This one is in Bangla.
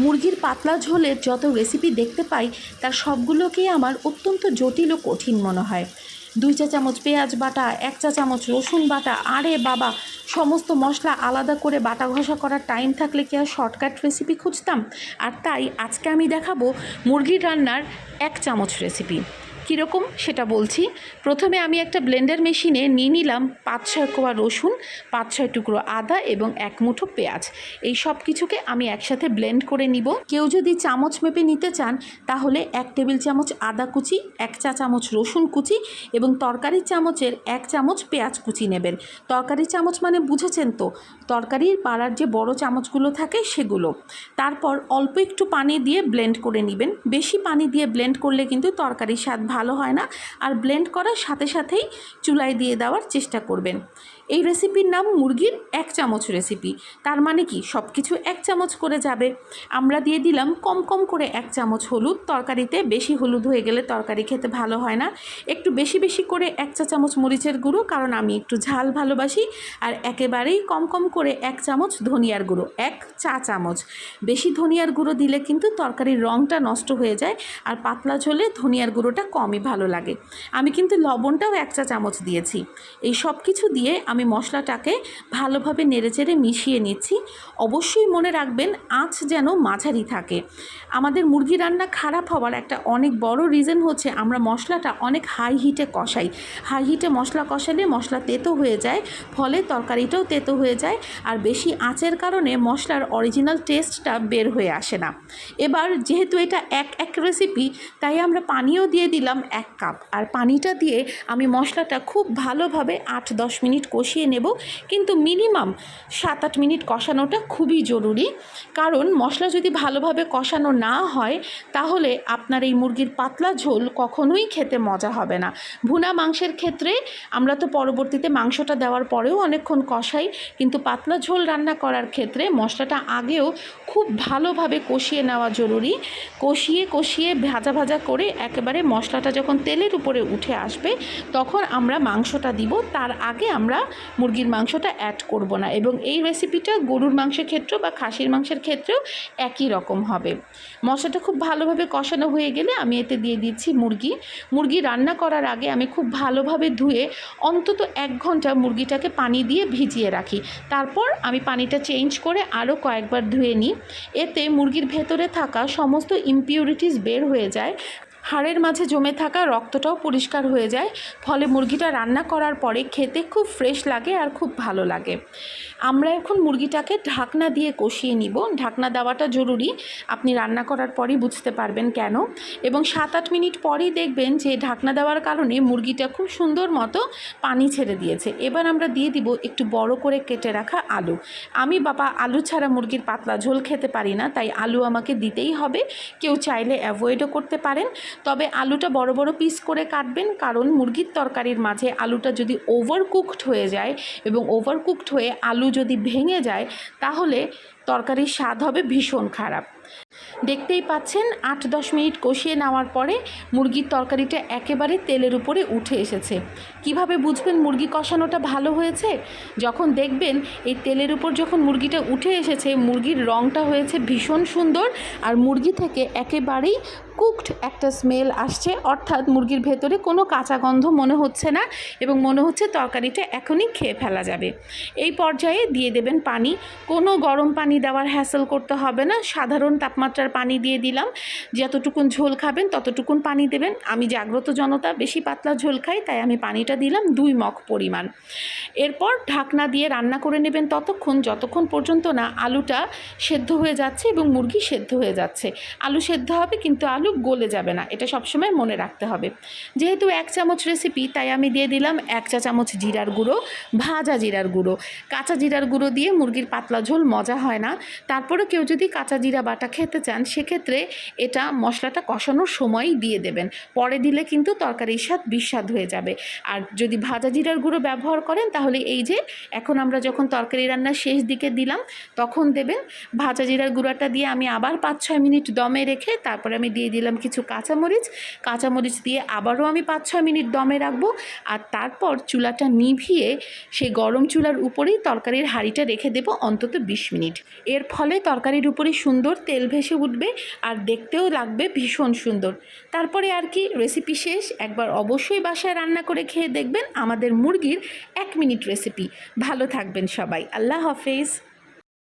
মুরগির পাতলা ঝোলের যত রেসিপি দেখতে পাই তার সবগুলোকেই আমার অত্যন্ত জটিল ও কঠিন মনে হয়। 2 চা চামচ পেঁয়াজ বাটা, 1 চা চামচ রসুন বাটা, আরে বাবা, সমস্ত মশলা আলাদা করে বাটা ঘষা করার টাইম থাকলে কি আর শর্টকাট রেসিপি খুঁজতাম? আর তাই আজকে আমি দেখাবো মুরগির রান্নার 1 চামচ রেসিপি। কীরকম সেটা বলছি। প্রথমে আমি একটা ব্লেন্ডার মেশিনে নিয়ে নিলাম 5-6 কোয়া রসুন, 5-6 টুকরো আদা এবং 1 মুঠো পেঁয়াজ। এই সব কিছুকে আমি একসাথে ব্লেন্ড করে নিব। কেউ যদি চামচ মেপে নিতে চান তাহলে 1 টেবিল চামচ আদা কুচি, 1 চা চামচ রসুন কুচি এবং তরকারির চামচের 1 চামচ পেঁয়াজ কুচি নেবেন। তরকারির চামচ মানে বুঝেছেন তো, তরকারির পাড়ার যে বড় চামচগুলো থাকে সেগুলো। তারপর অল্প একটু পানি দিয়ে ব্লেন্ড করে নেবেন। বেশি পানি দিয়ে ব্লেন্ড করলে কিন্তু তরকারির স্বাদ ভালো হয় না। আর ব্লেন্ড করার সাথে সাথেই চুলায় দিয়ে দেওয়ার চেষ্টা করবেন। এই রেসিপির নাম মুরগির 1 চামচ রেসিপি। তার মানে কি সব কিছু 1 চামচ করে যাবে। আমরা দিয়ে দিলাম কম কম করে 1 চামচ হলুদ। তরকারিতে বেশি হলুদ হয়ে গেলে তরকারি খেতে ভালো হয় না। একটু বেশি বেশি করে 1 চা চামচ মরিচের গুঁড়ো, কারণ আমি একটু ঝাল ভালোবাসি। আর একেবারেই কম কম করে 1 চামচ ধনিয়ার গুঁড়ো, 1 চা চামচ। বেশি ধনিয়ার গুঁড়ো দিলে কিন্তু তরকারির রঙটা নষ্ট হয়ে যায়, আর পাতলা ঝোলে ধনিয়ার গুঁড়োটা কমই ভালো লাগে। আমি কিন্তু লবণটাও 1 চা চামচ দিয়েছি। এই সব কিছু দিয়ে আমি মশলাটাকে ভালোভাবে নেড়েচেড়ে মিশিয়ে নিচ্ছি। অবশ্যই মনে রাখবেন আঁচ যেন মাঝারি থাকে। আমাদের মুরগি রান্না খারাপ হওয়ার একটা অনেক বড় রিজন হচ্ছে আমরা মশলাটা অনেক হাই হিটে কষাই। হাই হিটে মশলা কষালে মশলা তেতো হয়ে যায়, ফলে তরকারিটাও তেতো হয়ে যায়। আর বেশি আঁচের কারণে মশলার অরিজিনাল টেস্টটা বের হয়ে আসে না। এবার যেহেতু এটা এক রেসিপি, তাই আমরা পানিও দিয়ে দিলাম 1 কাপ। আর পানিটা দিয়ে আমি মশলাটা খুব ভালোভাবে 8-10 মিনিট কষিয়ে নেব। কিন্তু মিনিমাম 7-8 মিনিট কষানোটা খুবই জরুরি, কারণ মশলা যদি ভালোভাবে কষানো না হয় তাহলে আপনার এই মুরগির পাতলা ঝোল কখনোই খেতে মজা হবে না। ভুনা মাংসের ক্ষেত্রে আমরা তো পরবর্তীতে মাংসটা দেওয়ার পরেও অনেকক্ষণ কষাই, কিন্তু পাতলা ঝোল রান্না করার ক্ষেত্রে মশলাটা আগেও খুব ভালোভাবে কষিয়ে নেওয়া জরুরি। কষিয়ে কষিয়ে ভাজা ভাজা করে একেবারে মশলাটা যখন তেলের উপরে উঠে আসবে তখন আমরা মাংসটা দিব। তার আগে আমরা মুরগির মাংসটা অ্যাড করব না। এবং এই রেসিপিটা গরুর মাংসের ক্ষেত্রেও বা খাসির মাংসের ক্ষেত্রেও একই রকম হবে। মশলাটা খুব ভালোভাবে কষানো হয়ে গেলে আমি এতে দিয়ে দিচ্ছি মুরগি রান্না করার আগে আমি খুব ভালোভাবে ধুয়ে অন্তত 1 ঘন্টা মুরগিটাকে পানি দিয়ে ভিজিয়ে রাখি। তারপর আমি পানিটা চেঞ্জ করে আরও কয়েকবার ধুয়ে নিই। এতে মুরগির ভেতরে থাকা সমস্ত ইমপিউরিটিস বের হয়ে যায়, হাড়ের মাঝে জমে থাকা রক্তটাও পরিষ্কার হয়ে যায়। ফলে মুরগিটা রান্না করার পরে খেতে খুব ফ্রেশ লাগে আর খুব ভালো লাগে। আমরা এখন মুরগিটাকে ঢাকনা দিয়ে কষিয়ে নিব। ঢাকনা দেওয়াটা জরুরি, আপনি রান্না করার পরই বুঝতে পারবেন কেন। এবং 7-8 মিনিট পরেই দেখবেন যে ঢাকনা দেওয়ার কারণে মুরগিটা খুব সুন্দর মতো পানি ছেড়ে দিয়েছে। এবার আমরা দিয়ে দিব একটু বড় করে কেটে রাখা আলু। আমি বাবা আলু ছাড়া মুরগির পাতলা ঝোল খেতে পারি না, তাই আলু আমাকে দিতেই হবে। কেউ চাইলে অ্যাভয়েডও করতে পারেন, তবে আলুটা বড় বড় পিস করে কাটবেন, কারণ মুরগির তরকারির মাঝে আলুটা যদি ওভারকুকড হয়ে যায় এবং ওভারকুকড হয়ে আলু যদি ভেঙে যায় তাহলে তরকারির স্বাদ হবে ভীষণ খারাপ। দেখতেই পাচ্ছেন 8-10 মিনিট কষিয়ে নেওয়ার পরে মুরগির তরকারিটা একেবারে তেলের উপরে উঠে এসেছে। কিভাবে বুঝবেন মুরগি কষানোটা ভালো হয়েছে? যখন দেখবেন এই তেলের উপর যখন মুরগিটা উঠে এসেছে, মুরগির রঙটা হয়েছে ভীষণ সুন্দর, আর মুরগি থেকে একেবারেই কুকড একটা স্মেল আসছে, অর্থাৎ মুরগির ভেতরে কোনো কাঁচা গন্ধ মনে হচ্ছে না এবং মনে হচ্ছে তরকারিটা এখনই খেয়ে ফেলা যাবে। এই পর্যায়ে দিয়ে দেবেন পানি। কোনো গরম পানি দেওয়ার হ্যাসেল করতে হবে না, সাধারণ তাপমাত্রার পানি দিয়ে দিলাম। যতটুকুন ঝোল খাবেন ততটুকুন পানি দেবেন। আমি জাগ্রত জনতা, বেশি পাতলা ঝোল খাই, তাই আমি পানিটা দিলাম 2 মগ পরিমাণ। এরপর ঢাকনা দিয়ে রান্না করে নেবেন যতক্ষণ পর্যন্ত না আলুটা সেদ্ধ হয়ে যাচ্ছে এবং মুরগি সেদ্ধ হয়ে যাচ্ছে। আলু সেদ্ধ হবে কিন্তু আলু গলে যাবে না, এটা সবসময় মনে রাখতে হবে। যেহেতু 1 চামচ রেসিপি, তাই আমি দিয়ে দিলাম 1 চা চামচ জিরার গুঁড়ো, ভাজা জিরার গুঁড়ো। কাঁচা জিরার গুঁড়ো দিয়ে মুরগির পাতলা ঝোল মজা হয় না। তারপরে কেউ যদি কাঁচা জিরা বাটা খেতে চান সেক্ষেত্রে এটা মশলাটা কষানোর সময়ই দিয়ে দেবেন, পরে দিলে কিন্তু তরকারির স্বাদ বিস্বাদ হয়ে যাবে। আর যদি ভাজা জিরার গুঁড়ো ব্যবহার করেন তাহলে এই যে এখন আমরা যখন তরকারি রান্নার শেষ দিকে দিলাম তখন দেবেন। ভাজা জিরার গুঁড়োটা দিয়ে আমি আবার 5-6 মিনিট দমে রেখে তারপরে আমি দিয়ে দিলাম কিছু কাঁচামরিচ দিয়ে আবারও আমি 5-6 মিনিট দমে রাখবো। আর তারপর চুলাটা নিভিয়ে সেই গরম চুলার উপরেই তরকারির হাঁড়িটা রেখে দেবো অন্তত 20 মিনিট। এর ফলে তরকারির উপরে সুন্দর তেল ভেসে উঠবে আর দেখতেও লাগবে ভীষণ সুন্দর। তারপরে আর কি, রেসিপি শেষ। একবার অবশ্যই বাসায় রান্না করে খেয়ে দেখবেন আমাদের মুরগির 1 মিনিট রেসিপি। ভালো থাকবেন সবাই, আল্লাহ হাফেজ।